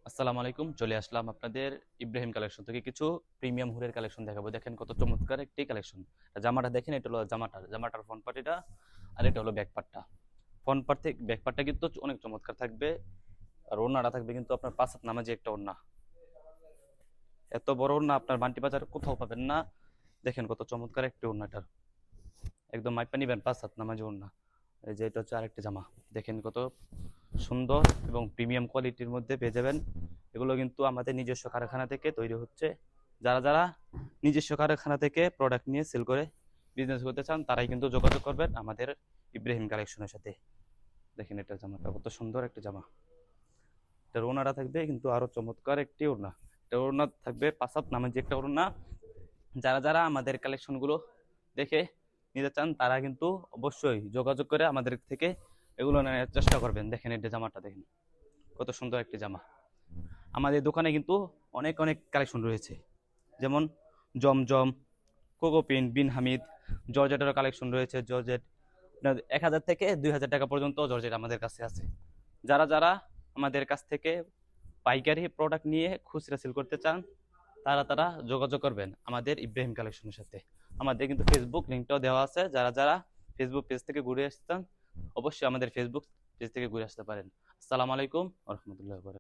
আসসালামু আলাইকুম, চলে আসলাম আপনাদের ইব্রাহিম কালেকশন থেকে কিছু প্রিমিয়াম হুডের কালেকশন দেখাবো। দেখেন কত চমৎকার একটি কালেকশন। জামাটা দেখেন, এটা হলো জামাটার ফ্রন্ট পার্টিটা, আর এটা হলো ব্যাক পার্টটা। ফ্রন্ট পার্ট থেকে ব্যাক পার্টটা কিন্তু অনেক চমৎকার থাকবে, আর ওড়নাটা থাকবে কিন্তু আপনার 5 হাত নামাজি একটা ওড়না। এত বড় ওড়না আপনার বান্টি বাজার কোথাও পাবেন না। দেখেন কত চমৎকার একটি ওড়নাটার, একদম মাইপা নিবেন 5 হাত নামাজি ওড়না। এই যে এটা হচ্ছে আরেকটি জামা, দেখেন কত সুন্দর এবং প্রিমিয়াম কোয়ালিটির মধ্যে পেয়ে যাবেন। এগুলো কিন্তু আমাদের নিজস্ব কারখানা থেকে তৈরি হচ্ছে। যারা যারা নিজস্ব কারখানা থেকে প্রোডাক্ট নিয়ে সেল করে বিজনেস করতে চান, তারাই কিন্তু যোগাযোগ করবেন আমাদের ইব্রাহিম কালেকশনের সাথে। দেখেন এটা জামাটা কত সুন্দর একটা জামা। এটার ওড়নাটা থাকবে কিন্তু আরো চমৎকার একটি ওড়না। এটা ওড়না থাকবে 5 হাত নামের যে একটা ওড়না। যারা যারা আমাদের কালেকশনগুলো দেখে নিতে চান, তারা কিন্তু অবশ্যই যোগাযোগ করে আমাদের থেকে এগুলো নেওয়ার চেষ্টা করবেন। দেখেন এটা জামাটা দেখেন কত সুন্দর একটি জামা। আমাদের দোকানে কিন্তু অনেক অনেক কালেকশন রয়েছে, যেমন জমজম, কোকোপিন, বিন হামিদ, জর্জেটেরও কালেকশন রয়েছে। জর্জেট 1,000 থেকে 2,000 টাকা পর্যন্ত জর্জেট আমাদের কাছে আছে। যারা যারা আমাদের কাছ থেকে পাইকারি প্রোডাক্ট নিয়ে খুচরা সেল করতে চান, তারা তারা যোগাযোগ করবেন আমাদের ইব্রাহিম কালেকশনের সাথে। আমাদের কিন্তু ফেসবুক লিঙ্কটাও দেওয়া আছে। যারা যারা ফেসবুক পেজ থেকে ঘুরে আসতে চান, অবশ্যই আমাদের ফেসবুক পেজ থেকে ঘুরে আসতে পারেন। আসসালামু আলাইকুম ওয়া রাহমাতুল্লাহি ওয়া বারাকাতুহু।